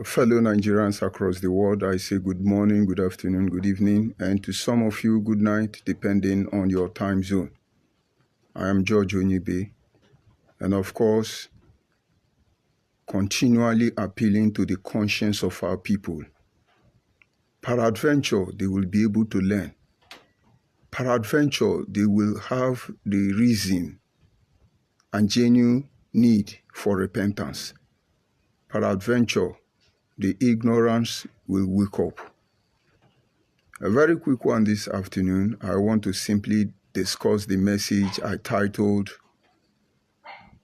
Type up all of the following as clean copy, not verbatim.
Fellow Nigerians across the world, I say good morning, good afternoon, good evening, and to some of you, good night, depending on your time zone. I am George Onyibe, and of course, continually appealing to the conscience of our people. Peradventure, they will be able to learn. Peradventure, they will have the reason and genuine need for repentance. Peradventure, the ignorance will wake up. A very quick one this afternoon. I want to simply discuss the message I titled,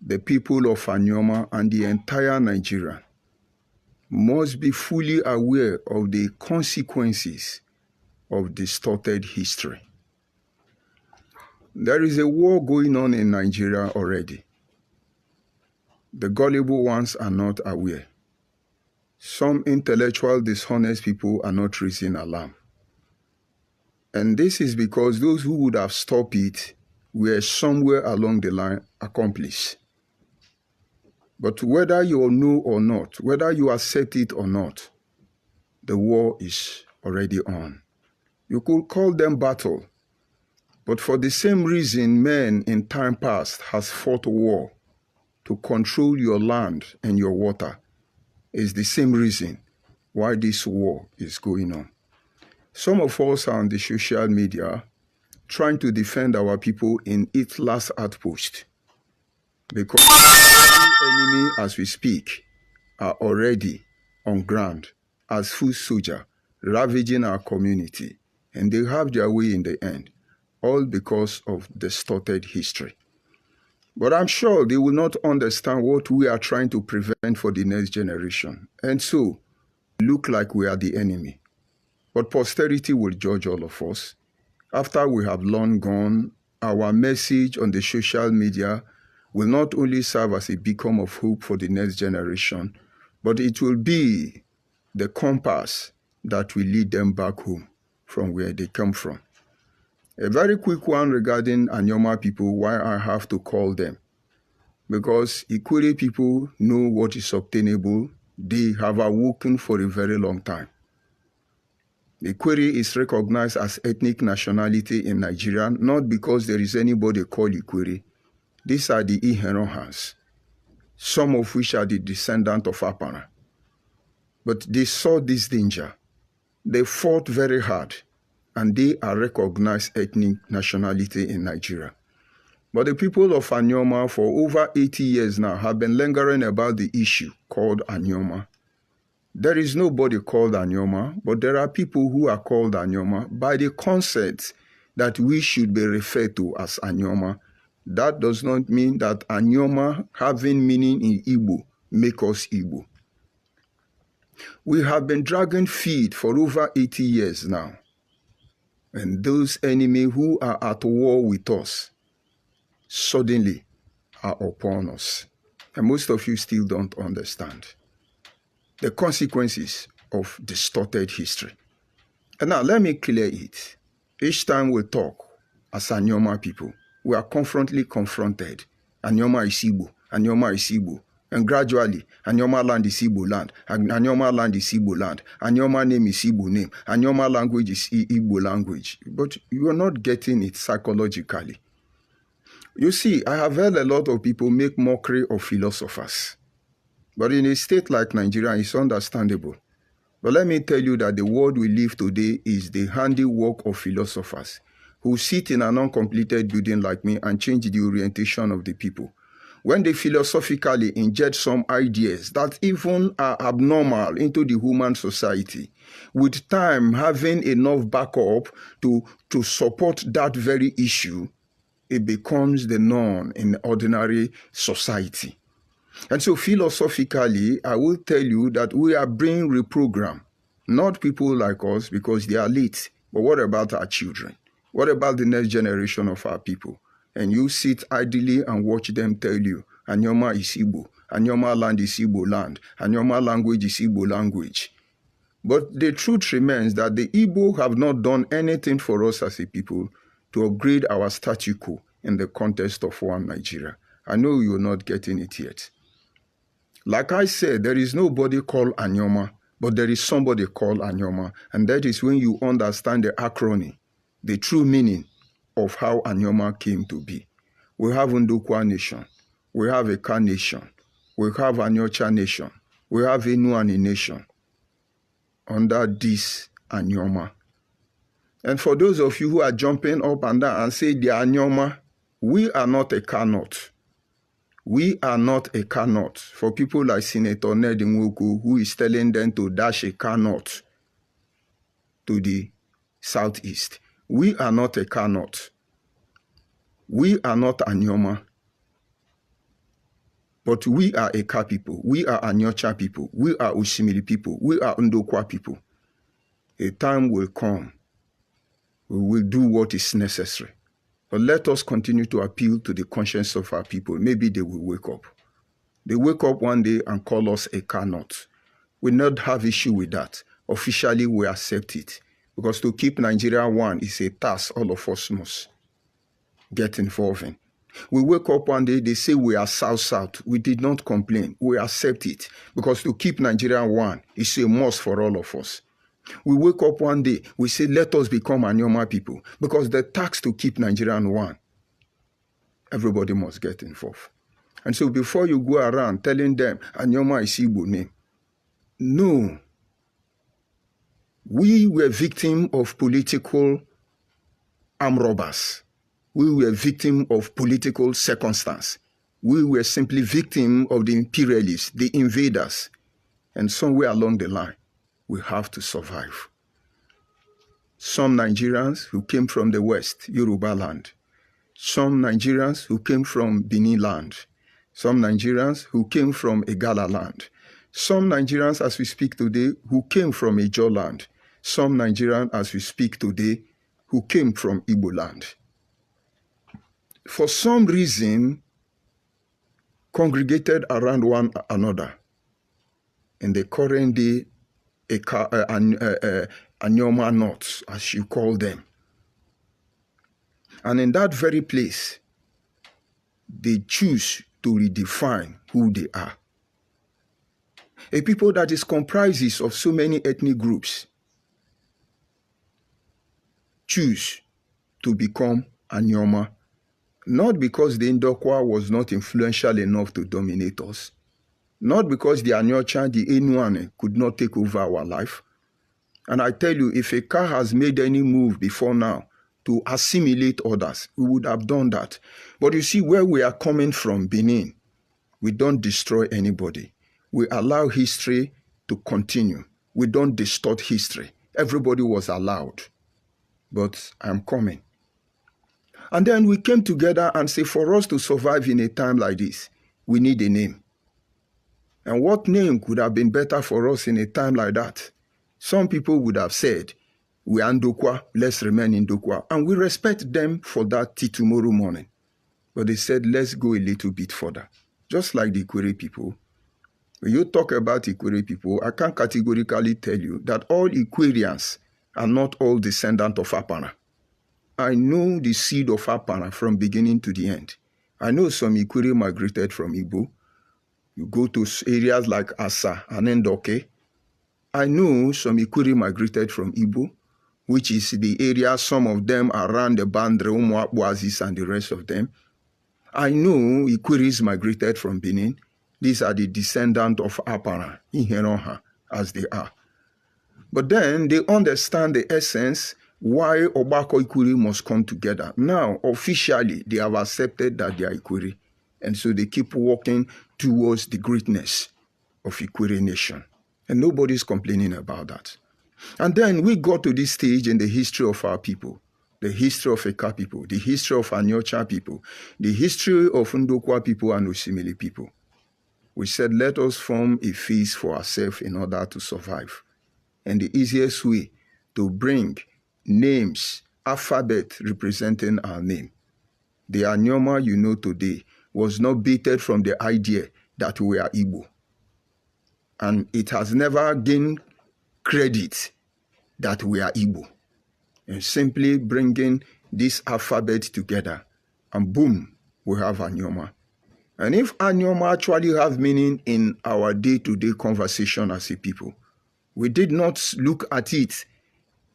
"The people of Anyoma and the entire Nigeria must be fully aware of the consequences of distorted history." There is a war going on in Nigeria already. The gullible ones are not aware. Some intellectual, dishonest people are not raising alarm. And this is because those who would have stopped it were somewhere along the line accomplice. But whether you know or not, whether you accept it or not, the war is already on. You could call them battle, but for the same reason men in time past has fought war to control your land and your water is the same reason why this war is going on. Some of us are on the social media trying to defend our people in its last outpost because the enemy, as we speak, are already on ground as foot soldier, ravaging our community, and they have their way in the end, all because of distorted history. But I'm sure they will not understand what we are trying to prevent for the next generation, and so look like we are the enemy. But posterity will judge all of us. After we have long gone, our message on the social media will not only serve as a beacon of hope for the next generation, but it will be the compass that will lead them back home from where they come from. A very quick one regarding Anyoma people, why I have to call them. Because Ikwere people know what is obtainable. They have awoken for a very long time. Ikwere is recognized as ethnic nationality in Nigeria, not because there is anybody called Ikwere. These are the Iherohans, some of which are the descendants of Apara. But they saw this danger. They fought very hard, and they are recognized ethnic nationality in Nigeria. But the people of Anyoma for over 80 years now have been lingering about the issue called Anyoma. There is nobody called Anyoma, but there are people who are called Anyoma by the concept that we should be referred to as Anyoma. That does not mean that Anyoma having meaning in Igbo make us Igbo. We have been dragging feet for over 80 years now. And those enemies who are at war with us suddenly are upon us. And most of you still don't understand the consequences of distorted history. And now let me clear it. Each time we talk as Anyoma people, we are constantly confronted. Anyoma is Igbo, Anyoma is Igbo. And gradually, Anyoma land is Igbo land, Anyoma land is Igbo land, Anyoma name is Igbo name, Anyoma language is Igbo language. But you are not getting it psychologically. You see, I have heard a lot of people make mockery of philosophers. But in a state like Nigeria, it's understandable. But let me tell you that the world we live today is the handiwork of philosophers who sit in an uncompleted building like me and change the orientation of the people. When they philosophically inject some ideas that even are abnormal into the human society, with time having enough backup to support that very issue, it becomes the norm in ordinary society. And so philosophically, I will tell you that we are being reprogrammed, not people like us because they are late. But what about our children? What about the next generation of our people? And you sit idly and watch them tell you, Anyoma is Igbo, Anyoma land is Igbo land, Anyoma language is Igbo language. But the truth remains that the Igbo have not done anything for us as a people to upgrade our status quo in the context of one Nigeria. I know you're not getting it yet. Like I said, there is nobody called Anyoma, but there is somebody called Anyoma. And that is when you understand the acronym, the true meaning of how Anyoma came to be. We have Ndukwa Nation. We have Eka Nation. We have Anyocha Nation. We have Enuani Nation under this Anyoma. And for those of you who are jumping up and down and say the Anyoma, we are not a cannot. We are not a cannot. For people like Senator Ned Nwoko, who is telling them to dash a cannot to the southeast. We are not a cannot. We are not Anyoma. But we are Eka people. We are Anyocha people. We are Osimiri people. We are Ndokwa people. A time will come. We will do what is necessary. But let us continue to appeal to the conscience of our people. Maybe they will wake up. They wake up one day and call us a cannot. We not have issue with that. Officially, we accept it. Because to keep Nigeria one is a task all of us must get involved in. We wake up one day, they say we are South-South. We did not complain. We accept it. Because to keep Nigeria one is a must for all of us. We wake up one day, we say, let us become Anyoma people. Because the task to keep Nigerian one, everybody must get involved. And so before you go around telling them, Anyoma is Igbo name. No. We were victims of political armed robbers. We were victims of political circumstance. We were simply victims of the imperialists, the invaders. And somewhere along the line, we have to survive. Some Nigerians who came from the West, Yoruba land. Some Nigerians who came from Benin land. Some Nigerians who came from Igala land. Some Nigerians, as we speak today, who came from Ijaw land. Some Nigerians, as we speak today, who came from Igbo land. For some reason, congregated around one another. In the current day, Anyoma North, as you call them. And in that very place, they choose to redefine who they are. A people that is comprises of so many ethnic groups choose to become Anyoma, not because the Ndokwa was not influential enough to dominate us, not because the Anyocha, the Enuane could not take over our life. And I tell you, if a car has made any move before now to assimilate others, we would have done that. But you see, where we are coming from, Benin, we don't destroy anybody. We allow history to continue. We don't distort history. Everybody was allowed. But I'm coming. And then we came together and say, for us to survive in a time like this, we need a name. And what name could have been better for us in a time like that? Some people would have said, we are Ndokwa, let's remain in Ndokwa. And we respect them for that till tomorrow morning. But they said, let's go a little bit further. Just like the Ikwere people. When you talk about Ikwere people, I can categorically tell you that all Ikwerians are not all descendants of Apana. I know the seed of Apana from beginning to the end. I know some Ikwere migrated from Igbo. You go to areas like Asa and Ndoke. I know some Ikwere migrated from Igbo, which is the area, some of them around the Bandre, Umuakbuazis, and the rest of them. I know Ikweres migrated from Benin. These are the descendants of Apana, Iheroha, as they are. But then they understand the essence why Obako Ikwere must come together. Now, officially, they have accepted that they are Ikwere. And so they keep walking towards the greatness of Ikwere nation. And nobody's complaining about that. And then we got to this stage in the history of our people, the history of Eka people, the history of Anyocha people, the history of Ndokwa people and Osimiri people. We said, let us form a feast for ourselves in order to survive. And the easiest way to bring names, alphabet representing our name. The Anyoma you know today was not baited from the idea that we are Igbo. And it has never gained credit that we are Igbo. And simply bringing this alphabet together, and boom, we have Anyoma. And if Anyoma actually have meaning in our day-to-day conversation as a people, we did not look at it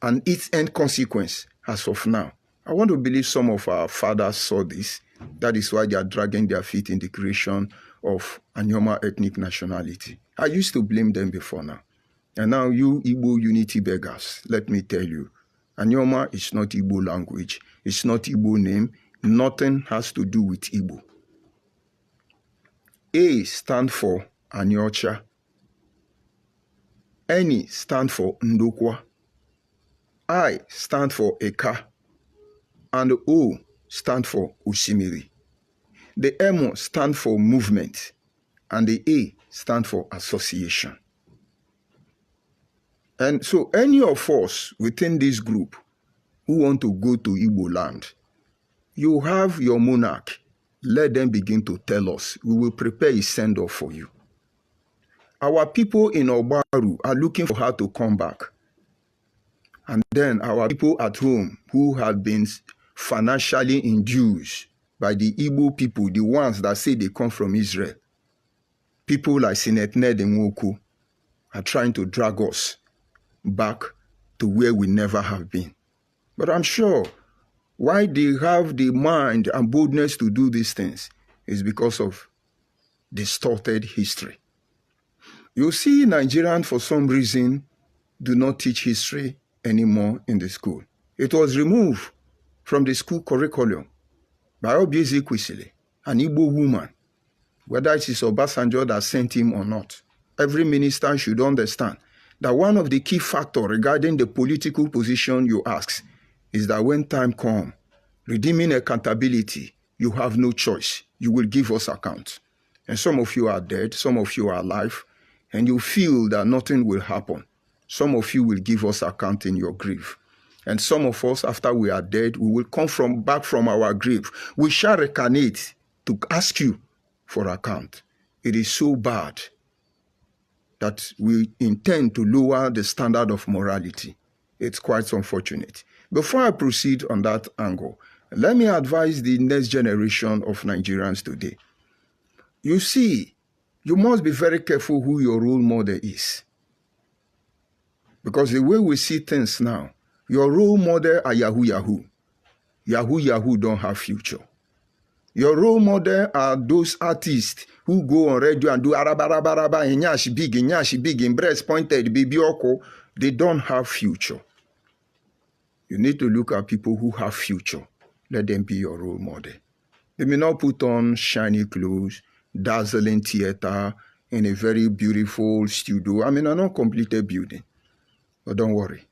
and its end consequence as of now. I want to believe some of our fathers saw this. That is why they are dragging their feet in the creation of Anyoma ethnic nationality. I used to blame them before now. And now you Igbo unity beggars, let me tell you, Anyoma is not Igbo language. It's not Igbo name. Nothing has to do with Igbo. A stand for Anyocha. Eni stand for Ndokwa. I stand for Eka. And O stand for Osimiri. The M stand for movement. And the A stand for association. And so any of us within this group who want to go to Igbo land, you have your monarch. Let them begin to tell us. We will prepare a send-off for you. Our people in Obaru are looking for her to come back. And then our people at home who have been financially induced by the Igbo people, the ones that say they come from Israel, people like Sinet Ned and Nwoku are trying to drag us back to where we never have been. But I'm sure why they have the mind and boldness to do these things is because of distorted history. You see, Nigerians, for some reason, do not teach history anymore in the school. It was removed from the school curriculum by Obieze Kwesili, an Igbo woman, whether it is Obasanjo that sent him or not. Every minister should understand that one of the key factors regarding the political position you ask is that when time comes, redeeming accountability, you have no choice. You will give us account. And some of you are dead, some of you are alive, and you feel that nothing will happen. Some of you will give us account in your grave. And some of us, after we are dead, we will come back from our grave. We shall reincarnate to ask you for account. It is so bad that we intend to lower the standard of morality. It's quite unfortunate. Before I proceed on that angle, let me advise the next generation of Nigerians today. You see, you must be very careful who your role model is. Because the way we see things now, your role model are Yahoo Yahoo. Yahoo Yahoo don't have future. Your role model are those artists who go on radio and do arabarabaraba, inyashi big, in breast pointed, baby oko. They don't have future. You need to look at people who have future. Let them be your role model. They may not put on shiny clothes, dazzling theater, in a very beautiful studio. I mean, an uncompleted building. But don't worry.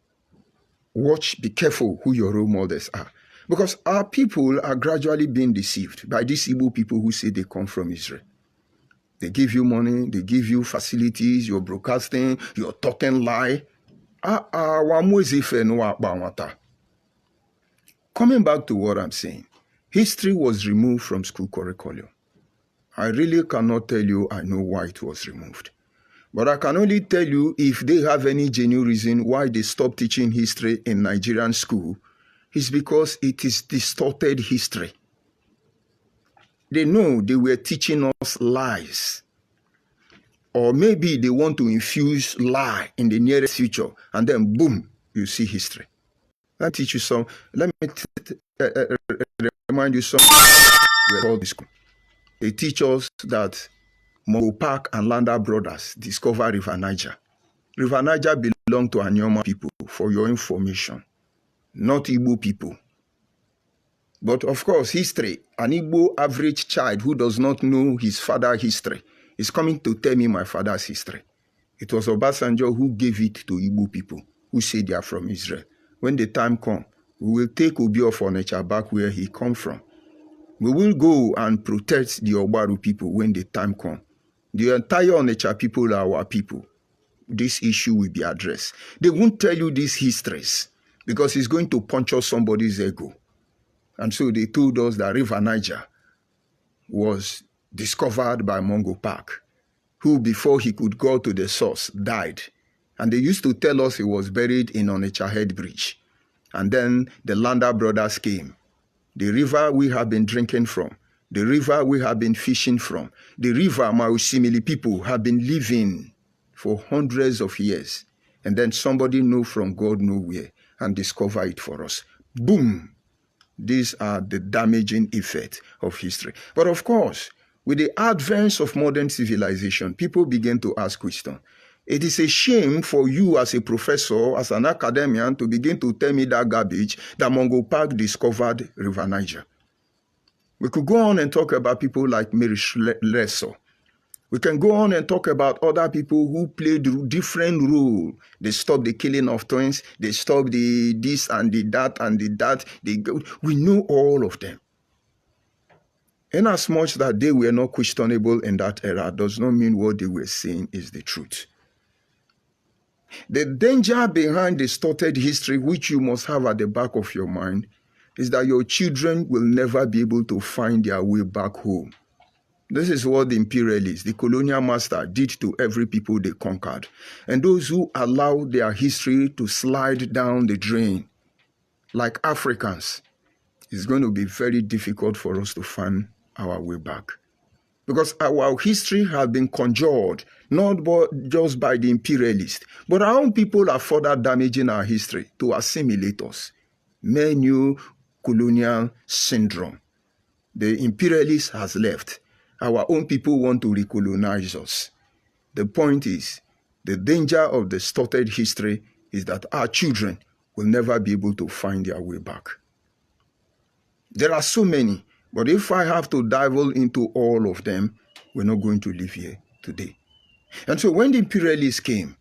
Watch, be careful who your role models are. Because our people are gradually being deceived by these Igbo people who say they come from Israel. They give you money, they give you facilities, you're broadcasting, you're talking lie. Coming back to what I'm saying, history was removed from school curriculum. I really cannot tell you I know why it was removed. But I can only tell you if they have any genuine reason why they stopped teaching history in Nigerian school, it's because it is distorted history. They know they were teaching us lies. Or maybe they want to infuse lie in the nearest future, and then boom, you see history. Let me teach you some. Let me remind you some. They teach us that Mongo Park and Landa brothers discovered River Niger. River Niger belonged to Anyoma people, for your information, not Igbo people. But of course, history, an Igbo average child who does not know his father's history is coming to tell me my father's history. It was Obasanjo who gave it to Igbo people who say they are from Israel. When the time comes, we will take Obi of Onitsha back where he come from. We will go and protect the Obaru people when the time comes. The entire Onitsha people are our people. This issue will be addressed. They won't tell you these histories because it's going to puncture somebody's ego. And so they told us that River Niger was discovered by Mongo Park, who before he could go to the source died. And they used to tell us he was buried in Onitsha Head Bridge. And then the Landa brothers came. The river we have been drinking from, the river we have been fishing from, the river Mausimili people have been living for hundreds of years. And then somebody know from God nowhere and discover it for us. Boom! These are the damaging effects of history. But of course, with the advance of modern civilization, people begin to ask questions. It is a shame for you as a professor, as an academician, to begin to tell me that garbage that Mungo Park discovered River Niger. We could go on and talk about people like Mary Slessor. We can go on and talk about other people who played different roles. They stopped the killing of twins. They stopped the this and the that and the that. We know all of them. Inasmuch that they were not questionable in that era does not mean what they were saying is the truth. The danger behind distorted history, which you must have at the back of your mind, is that your children will never be able to find their way back home. This is what the imperialists, the colonial master, did to every people they conquered. And those who allow their history to slide down the drain, like Africans, it's going to be very difficult for us to find our way back. Because our history has been conjured, not just by the imperialists, but our own people are further damaging our history to assimilate us. New colonial syndrome. The imperialist has left. Our own people want to recolonize us. The point is, the danger of distorted history is that our children will never be able to find their way back. There are so many, but if I have to divulge into all of them, we're not going to live here today. And so when the imperialists came,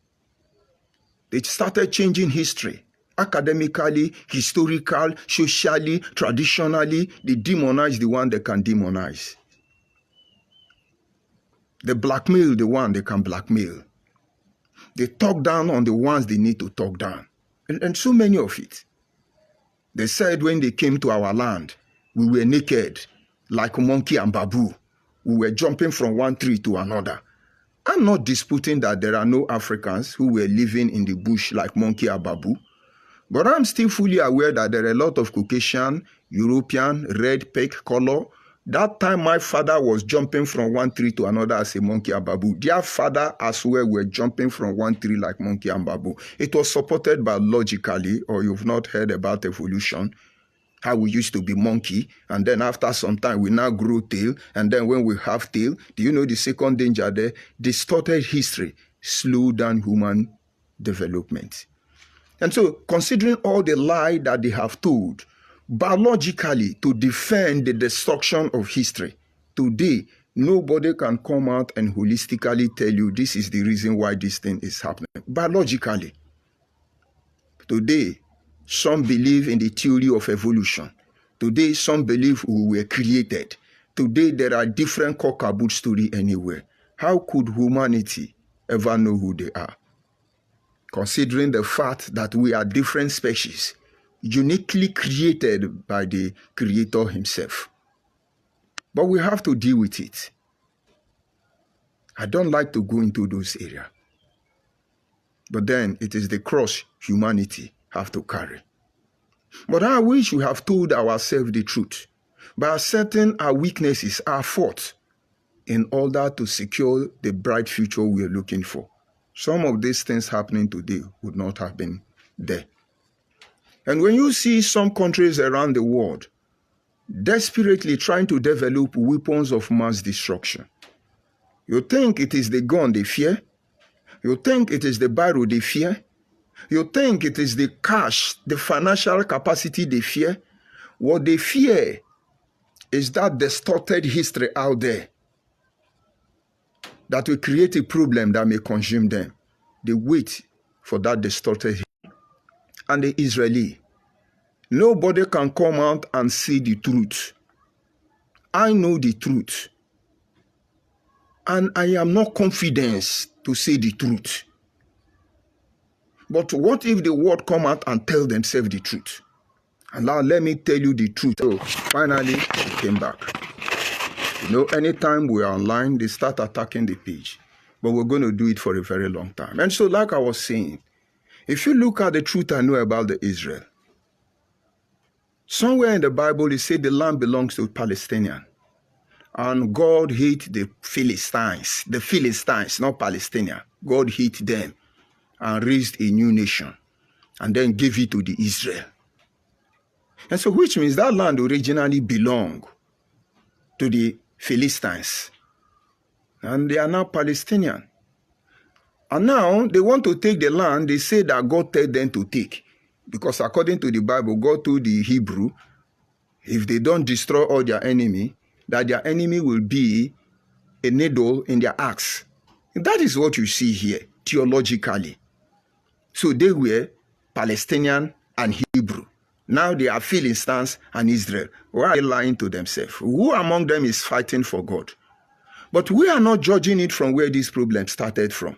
they started changing history. Academically, historical, socially, traditionally, they demonize the one they can demonize. They blackmail the one they can blackmail. They talk down on the ones they need to talk down. And so many of it. They said when they came to our land, we were naked like monkey and babu. We were jumping from one tree to another. I'm not disputing that there are no Africans who were living in the bush like monkey or babu. But I'm still fully aware that there are a lot of Caucasian, European, red, pink color. That time my father was jumping from one tree to another as a monkey and babu. Their father as well were jumping from one tree like monkey and babu. It was supported biologically, or you've not heard about evolution, how we used to be monkey, and then after some time we now grow tail, and then when we have tail, do you know the second danger there? Distorted history slow down human development. And so considering all the lie that they have told, biologically, to defend the destruction of history, today, nobody can come out and holistically tell you this is the reason why this thing is happening. Biologically, today, some believe in the theory of evolution. Today, some believe we were created. Today, there are different cock-a-boot stories anywhere. How could humanity ever know who they are? Considering the fact that we are different species, uniquely created by the Creator himself. But we have to deal with it. I don't like to go into those areas. But then it is the cross humanity have to carry. But I wish we have told ourselves the truth by accepting our weaknesses, our faults, in order to secure the bright future we are looking for. Some of these things happening today would not have been there. And when you see some countries around the world desperately trying to develop weapons of mass destruction, you think it is the gun they fear? You think it is the barrel they fear? You think it is the cash, the financial capacity they fear? What they fear is that distorted history out there that will create a problem that may consume them. They wait for that distorted history. And the Israeli, nobody can come out and see the truth. I know the truth. And I am not confident to say the truth. But what if the world come out and tell themselves the truth? And now let me tell you the truth. So finally, we came back. You know, anytime we are online, they start attacking the page. But we're going to do it for a very long time. And so like I was saying, if you look at the truth I know about the Israel, somewhere in the Bible, it said the land belongs to Palestinians. And God hate the Philistines, not Palestinians. God hate them and raised a new nation and then gave it to the Israel. And so which means that land originally belonged to the Philistines. And they are now Palestinian. And now they want to take the land they say that God told them to take. Because according to the Bible, God told the Hebrew, if they don't destroy all their enemy, that their enemy will be a needle in their axe. And that is what you see here, theologically. So they were Palestinian and Hebrew. Now they are Philistines and Israel. Why are they lying to themselves? Who among them is fighting for God? But we are not judging it from where this problem started from.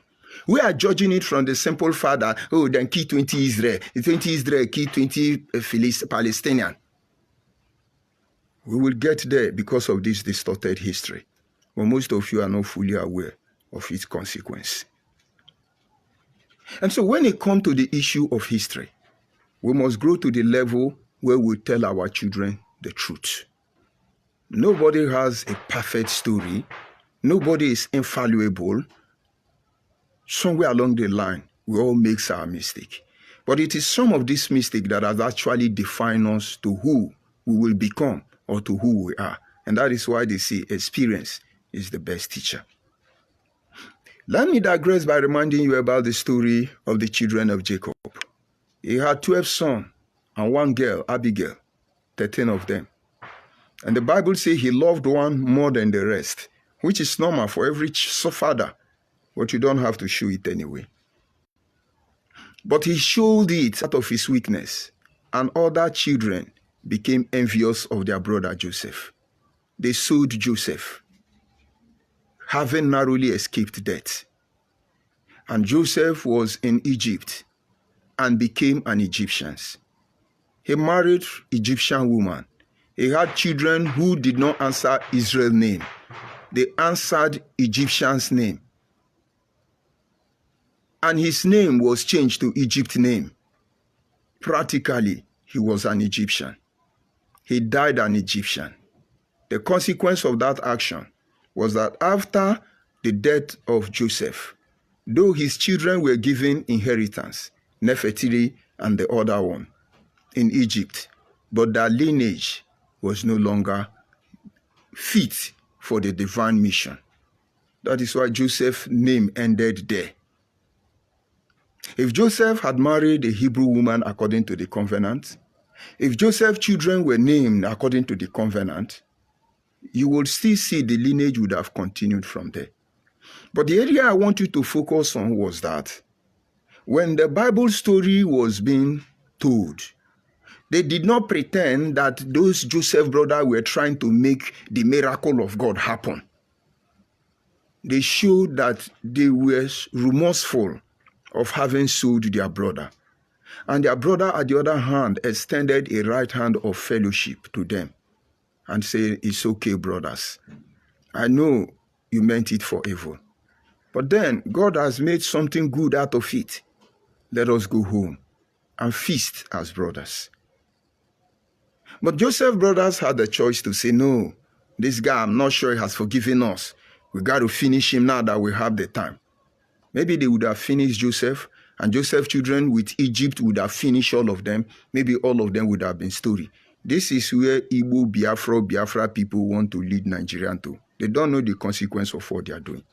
We are judging it from the simple fact that, oh, then key 20 Israel, 20 Israel, key 20 Palestinian. We will get there because of this distorted history. But most of you are not fully aware of its consequence. And so when it comes to the issue of history, we must grow to the level where we tell our children the truth. Nobody has a perfect story. Nobody is infallible. Somewhere along the line, we all make our mistake. But it is some of this mistake that has actually defined us to who we will become or to who we are. And that is why they say experience is the best teacher. Let me digress by reminding you about the story of the children of Jacob. He had 12 sons and one girl, Abigail, 13 of them. And the Bible says he loved one more than the rest, which is normal for every father, but you don't have to show it anyway. But he showed it out of his weakness, and other children became envious of their brother Joseph. They sold Joseph, having narrowly escaped death. And Joseph was in Egypt and became an Egyptian. He married Egyptian woman. He had children who did not answer Israel's name. They answered Egyptian's name. And his name was changed to Egypt's name. Practically, he was an Egyptian. He died an Egyptian. The consequence of that action was that after the death of Joseph, though his children were given inheritance, Nefertiti and the other one, in Egypt, but their lineage was no longer fit for the divine mission. That is why Joseph's name ended there. If Joseph had married a Hebrew woman according to the covenant, if Joseph's children were named according to the covenant, you will still see the lineage would have continued from there. But the area I want you to focus on was that when the Bible story was being told, they did not pretend that those Joseph brothers were trying to make the miracle of God happen. They showed that they were remorseful of having sold their brother. And their brother, at the other hand, extended a right hand of fellowship to them and said, it's okay, brothers. I know you meant it for evil. But then God has made something good out of it. Let us go home and feast as brothers. But Joseph's brothers had the choice to say, no, this guy, I'm not sure he has forgiven us. We got to finish him now that we have the time. Maybe they would have finished Joseph, and Joseph's children with Egypt would have finished all of them. Maybe all of them would have been story. This is where Igbo, Biafra people want to lead Nigerian to. They don't know the consequence of what they are doing.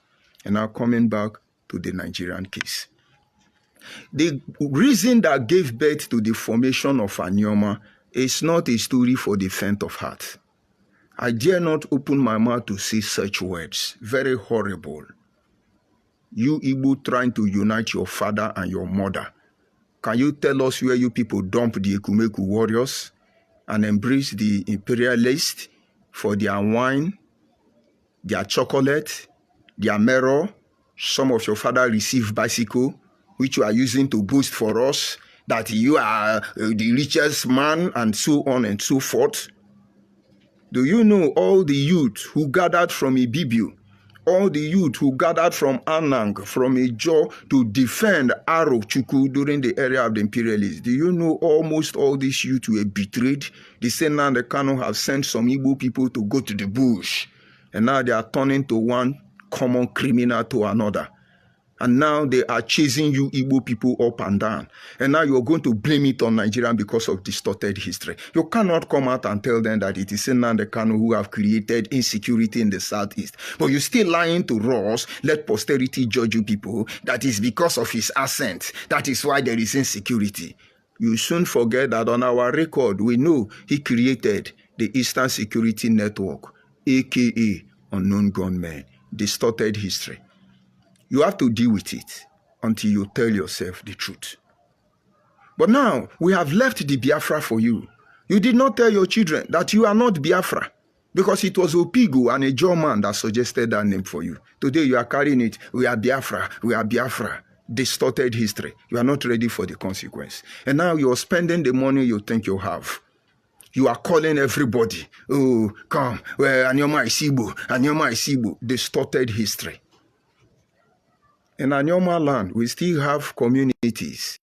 And now coming back to the Nigerian case. The reason that gave birth to the formation of Anioma is not a story for the faint of heart. I dare not open my mouth to say such words. Very horrible. You Igbo trying to unite your father and your mother. Can you tell us where you people dump the Ekumeku warriors and embrace the imperialists for their wine, their chocolate, their mirror? Some of your father received bicycle, which you are using to boast for us that you are the richest man and so on and so forth. Do you know all the youth who gathered from Ibibio, all the youth who gathered from Anang, from Ijo to defend Arochukwu during the era of the imperialists? Do you know almost all these youth were betrayed? The Senate and the Kano have sent some Igbo people to go to the bush And now they are turning to one common criminal to another. And now they are chasing you Igbo people up and down. And now you're going to blame it on Nigerian because of distorted history. You cannot come out and tell them that it is Nnamdi Kanu who have created insecurity in the southeast. But you're still lying to us, let posterity judge you people, that is because of his accent. That is why there is insecurity. You soon forget that on our record, we know he created the Eastern Security Network, aka unknown gunmen, distorted history. You have to deal with it until you tell yourself the truth. But now, we have left the Biafra for you. You did not tell your children that you are not Biafra because it was Opigo and a German that suggested that name for you. Today, you are carrying it. We are Biafra. We are Biafra. Distorted history. You are not ready for the consequence. And now you are spending the money you think you have. You are calling everybody. Oh, come. Well, Anyoma Isibo. Anyoma Isibo. Distorted history. In Anyoma land, we still have communities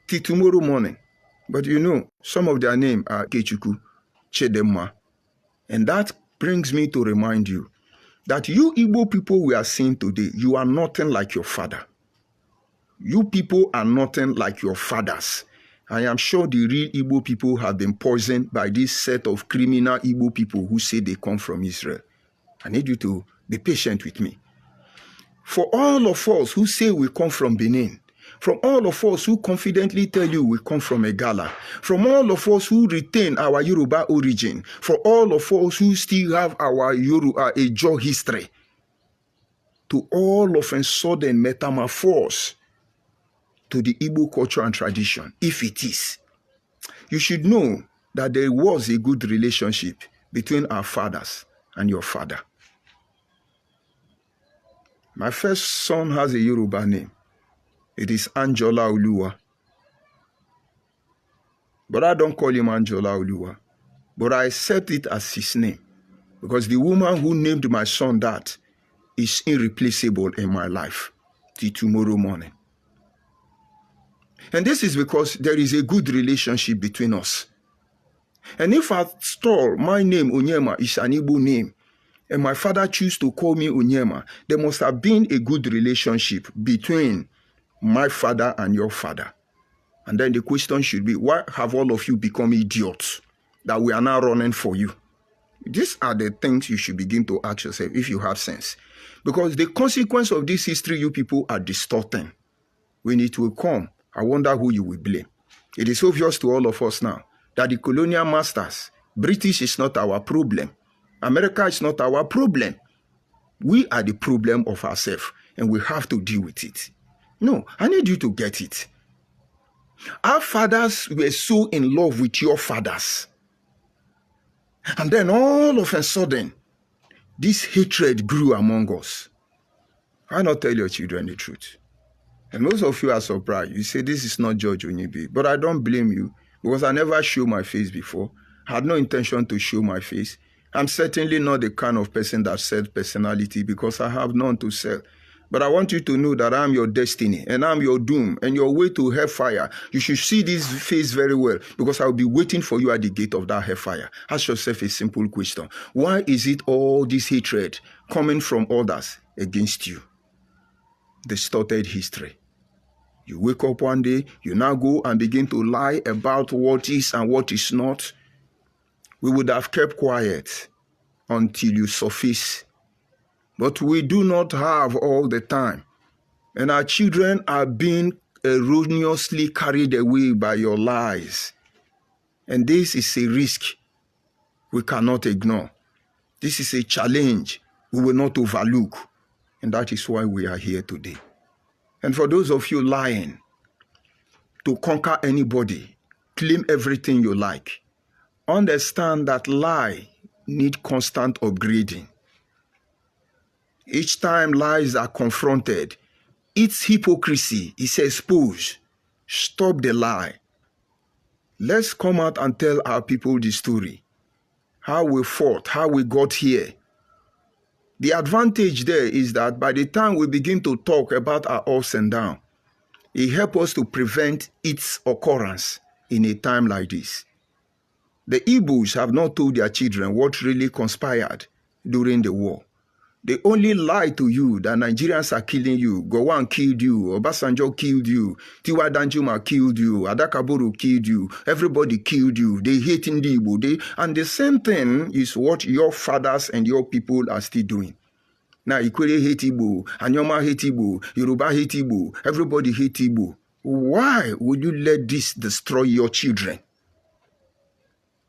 till tomorrow morning. But you know, some of their names are Kechuku, Chedema. And that brings me to remind you that you Igbo people we are seeing today, you are nothing like your father. You people are nothing like your fathers. I am sure the real Igbo people have been poisoned by this set of criminal Igbo people who say they come from Israel. I need you to be patient with me. For all of us who say we come from Benin, from all of us who confidently tell you we come from Egala, from all of us who retain our Yoruba origin, for all of us who still have our Yoruba Ejo history, to all of a sudden metamorphose to the Igbo culture and tradition, if it is, you should know that there was a good relationship between our fathers and your father. My first son has a Yoruba name. It is Anjola Oluwa. But I don't call him Anjola Oluwa. But I accept it as his name. Because the woman who named my son that is irreplaceable in my life till tomorrow morning. And this is because there is a good relationship between us. And if after all, my name Onyema is an Igbo name, and my father chose to call me Onyema, there must have been a good relationship between my father and your father. And then the question should be, why have all of you become idiots that we are now running for you? These are the things you should begin to ask yourself if you have sense. Because the consequence of this history you people are distorting. When it will come, I wonder who you will blame. It is obvious to all of us now that the colonial masters, British is not our problem. America is not our problem. We are the problem of ourselves, and we have to deal with it. No, I need you to get it. Our fathers were so in love with your fathers. And then all of a sudden, this hatred grew among us. Why not tell your children the truth? And most of you are surprised. You say, this is not George Onyibi. But I don't blame you, because I never showed my face before. I had no intention to show my face. I'm certainly not the kind of person that sells personality, because I have none to sell. But I want you to know that I'm your destiny, and I'm your doom, and your way to hellfire. You should see this face very well, because I'll be waiting for you at the gate of that hellfire. Ask yourself a simple question. Why is it all this hatred coming from others against you? Distorted history. You wake up one day, you now go and begin to lie about what is and what is not. We would have kept quiet until you surface. But we do not have all the time. And our children are being erroneously carried away by your lies. And this is a risk we cannot ignore. This is a challenge we will not overlook. And that is why we are here today. And for those of you lying to conquer anybody, claim everything you like, understand that lie need constant upgrading. Each time lies are confronted, its hypocrisy is exposed. Stop the lie. Let's come out and tell our people the story. How we fought, how we got here. The advantage there is that by the time we begin to talk about our ups and downs, it helps us to prevent its occurrence in a time like this. The Igbos have not told their children what really conspired during the war. They only lie to you that Nigerians are killing you. Gowon killed you. Obasanjo killed you. Tiwa Danjuma killed you. Adakaburu killed you. Everybody killed you. They hate Ndi Igbo. And the same thing is what your fathers and your people are still doing. Now, Ikwere hate Igbo. Anyoma hate Igbo. Yoruba hate Igbo. Everybody hate Igbo. Why would you let this destroy your children?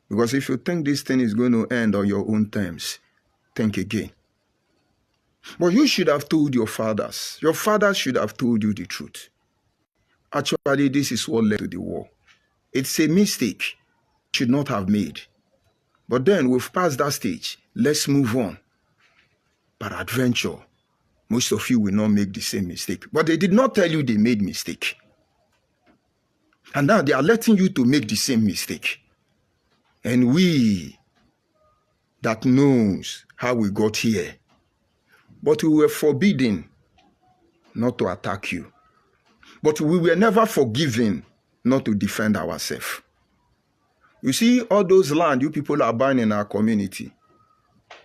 Because if you think this thing is going to end on your own terms, think again. But you should have told your fathers. Your fathers should have told you the truth. Actually, this is what led to the war. It's a mistake you should not have made. But then we've passed that stage. Let's move on. Peradventure, most of you will not make the same mistake. But they did not tell you they made mistake. And now they are letting you to make the same mistake. And we that knows how we got here, but we were forbidden not to attack you. But we were never forgiven not to defend ourselves. You see, all those land you people are buying in our community,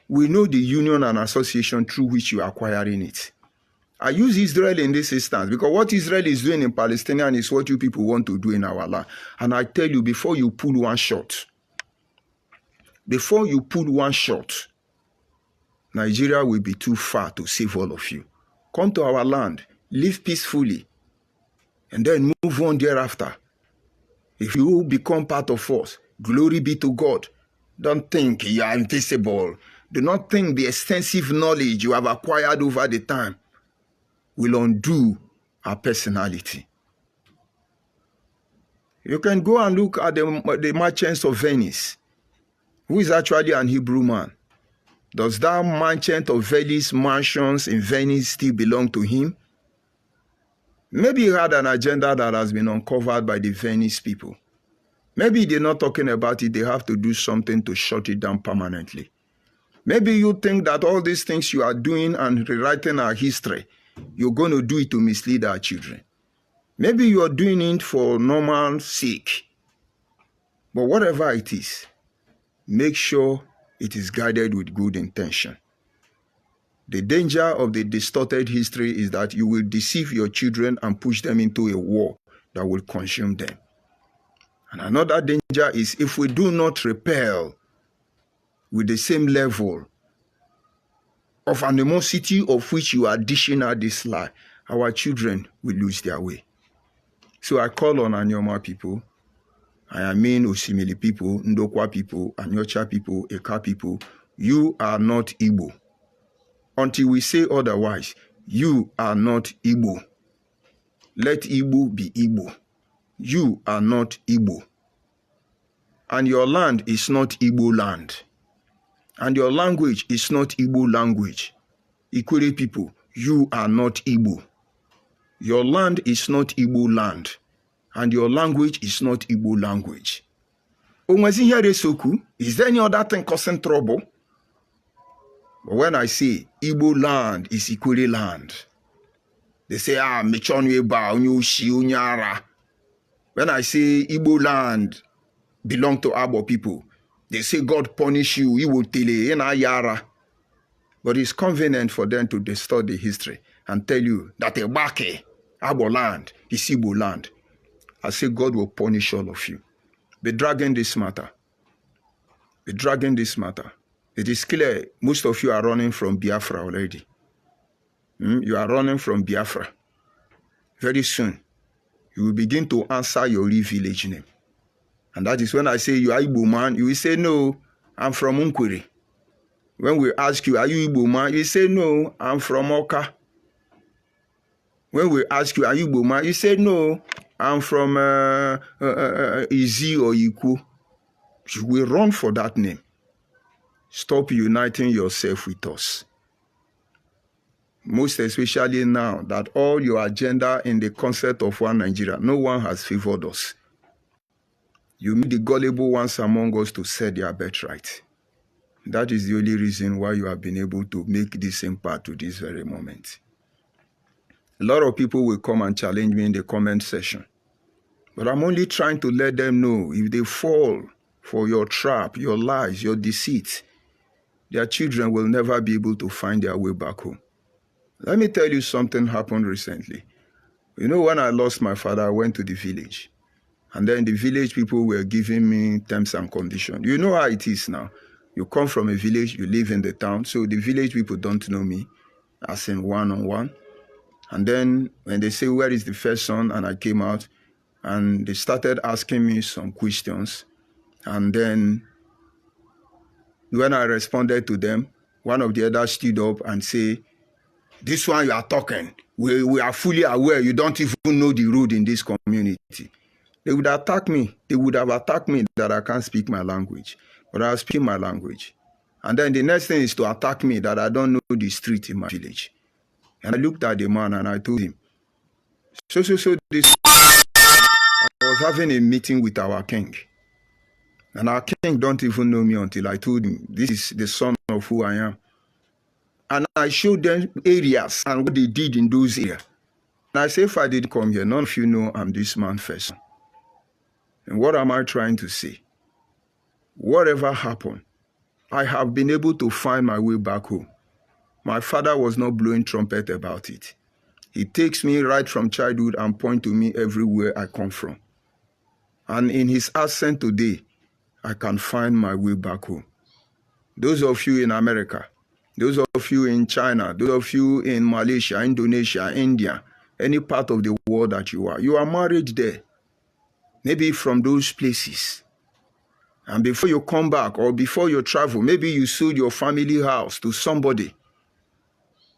we know the union and association through which you are acquiring it. I use Israel in this instance because what Israel is doing in Palestine is what you people want to do in our land. And I tell you, before you pull one shot, Nigeria will be too far to save all of you. Come to our land, live peacefully, and then move on thereafter. If you become part of us, glory be to God. Don't think you are invisible. Do not think the extensive knowledge you have acquired over the time will undo our personality. You can go and look at the merchants of Venice, who is actually an Hebrew man. Does that merchant of Venice mansions in Venice still belong to him? Maybe he had an agenda that has been uncovered by the Venice people. Maybe they're not talking about it. They have to do something to shut it down permanently. Maybe you think that all these things you are doing and rewriting our history, you're going to do it to mislead our children. Maybe you are doing it for normal sake. But whatever it is, make sure it is guided with good intention. The danger of the distorted history is that you will deceive your children and push them into a war that will consume them. And another danger is if we do not repel with the same level of animosity of which you are dishing out this lie, our children will lose their way. So I call on Anyoma people, I mean Osimili people, Ndokwa people, Anyocha people, Eka people, you are not Igbo. Until we say otherwise, you are not Igbo. Let Igbo be Igbo. You are not Igbo. And your land is not Igbo land. And your language is not Igbo language. Ikwere people, you are not Igbo. Your land is not Igbo land. And your language is not Igbo language. Is there any other thing causing trouble? But when I say Igbo land is Ikwere land, they say, when I say Igbo land belong to Abo people, they say God punish you, he will tell you, but it's convenient for them to distort the history and tell you that Ebake, Abo land, is Igbo land. I say God will punish all of you. Be dragging this matter. Be dragging this matter. It is clear most of you are running from Biafra already. You are running from Biafra. Very soon, you will begin to answer your real village name. And that is when I say you are Igbo man, you will say, no, I'm from Nkwere. When we ask you, are you Igbo man? You say, no, I'm from Oka. When we ask you, are you Igbo man? You say, no, I'm from Izi or Iku. You will run for that name. Stop uniting yourself with us. Most especially now that all your agenda in the concept of one Nigeria, no one has favored us. You need the gullible ones among us to set their birthright. That is the only reason why you have been able to make this impact to this very moment. A lot of people will come and challenge me in the comment section. But I'm only trying to let them know if they fall for your trap, your lies, your deceit, their children will never be able to find their way back home. Let me tell you something happened recently. You know, when I lost my father, I went to the village. And then the village people were giving me terms and conditions. You know how it is now. You come from a village, you live in the town. So the village people don't know me, as in one-on-one. And then when they say, where is the first son? And I came out, and they started asking me some questions. And then when I responded to them, one of the others stood up and said, this one you are talking, we are fully aware you don't even know the road in this community. They would attack me. They would have attacked me that I can't speak my language. But I speak my language. And then the next thing is to attack me that I don't know the street in my village. And I looked at the man and I told him, this. I was having a meeting with our king. And our king don't even know me until I told him, this is the son of who I am. And I showed them areas and what they did in those areas. And I say, if I did come here, none of you know I'm this man's first. And what am I trying to say? Whatever happened, I have been able to find my way back home. My father was not blowing trumpet about it. He takes me right from childhood and points to me everywhere I come from. And in his accent today, I can find my way back home. Those of you in America, those of you in China, those of you in Malaysia, Indonesia, India, any part of the world that you are married there. Maybe from those places. And before you come back or before you travel, maybe you sold your family house to somebody.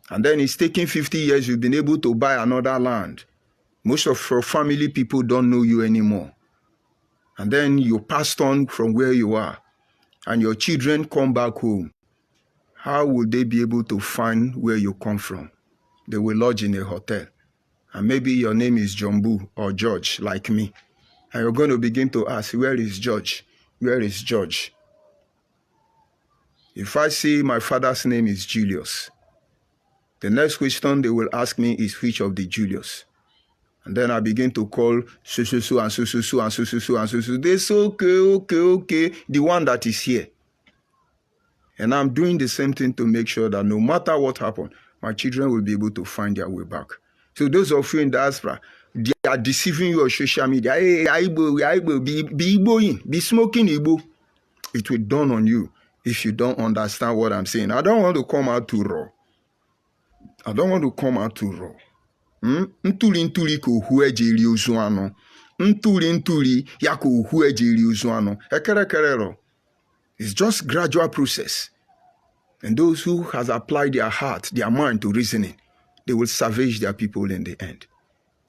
And then it's taking 50 years, you've been able to buy another land. Most of your family people don't know you anymore. And then you passed on from where you are. And your children come back home. How will they be able to find where you come from? They will lodge in a hotel. And maybe your name is Jumbu or George, like me. And you're going to begin to ask, where is George? Where is George? If I say my father's name is Julius, the next question they will ask me is which of the Julius? And then I begin to call so and so and so. They say, okay, the one that is here. And I'm doing the same thing to make sure that no matter what happens, my children will be able to find their way back. So those of you in diaspora, they are deceiving you on social media. Hey, Igbo, be Igboing, be smoking Igbo. It will dawn on you if you don't understand what I'm saying. I don't want to come out too raw. Ntuli ko hue jiri ozu ano. Ntuli ya ko hue jiri ozu ano. Ekerekerero. It's just gradual process. And those who has applied their heart, their mind to reasoning, they will savage their people in the end.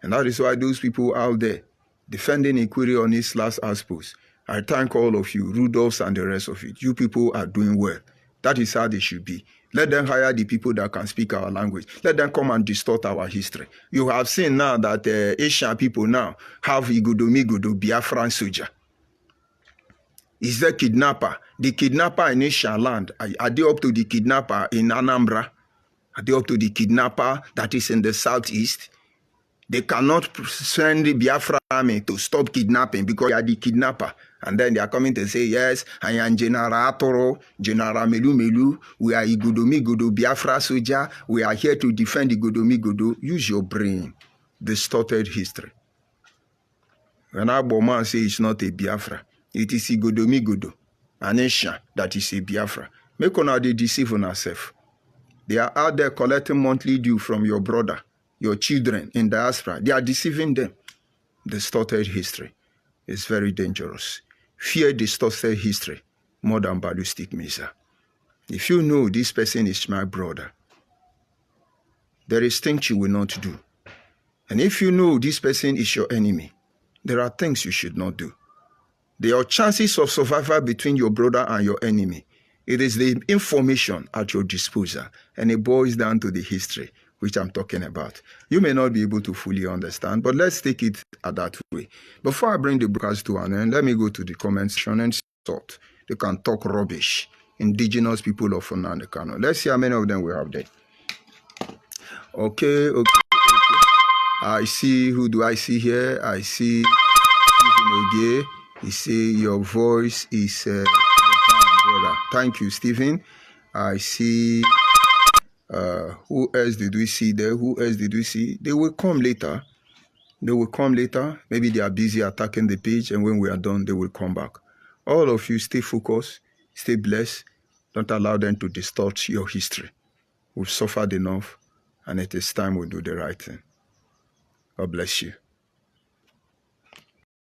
And that is why those people out there defending Ikwere on his last outpost, I thank all of you, Rudolphs and the rest of it. You people are doing well. That is how they should be. Let them hire the people that can speak our language. Let them come and distort our history. You have seen now that Asian people now have Igodomigodo Biafran soldier. Is the kidnapper? The kidnapper in Asian land, are they up to the kidnapper in Anambra? Are they up to the kidnapper that is in the southeast? They cannot send the Biafra army to stop kidnapping because they are the kidnapper. And then they are coming to say, yes, I am General Atoro, General Melu, we are Igodomigodo Biafra soldier, we are here to defend Igodomigodo. Use your brain. Distorted history. When Agboman say it's not a Biafra, it is Igodomigodo, an Asian that is a Biafra. Make on how they deceive on ourselves. They are out there collecting monthly due from your brother, your children in diaspora. They are deceiving them. Distorted history is very dangerous. Fear distorted history more than ballistic missile. If you know this person is my brother, there is things you will not do. And if you know this person is your enemy, there are things you should not do. There are chances of survival between your brother and your enemy. It is the information at your disposal, and it boils down to the history, which I'm talking about. You may not be able to fully understand, but let's take it that way. Before I bring the broadcast to an end, let me go to the comment section and sort. They can talk rubbish. Indigenous people of Nnamdi Kanu. Let's see how many of them we have there. Okay. I see, who do I see here? I see Stephen Oge. He say your voice is brother. Thank you, Stephen. I see. Who else did we see there? Who else did we see? They will come later. They will come later. Maybe they are busy attacking the page, and when we are done, they will come back. All of you, stay focused, stay blessed. Don't allow them to distort your history. We've suffered enough, and it is time we do the right thing. God bless you.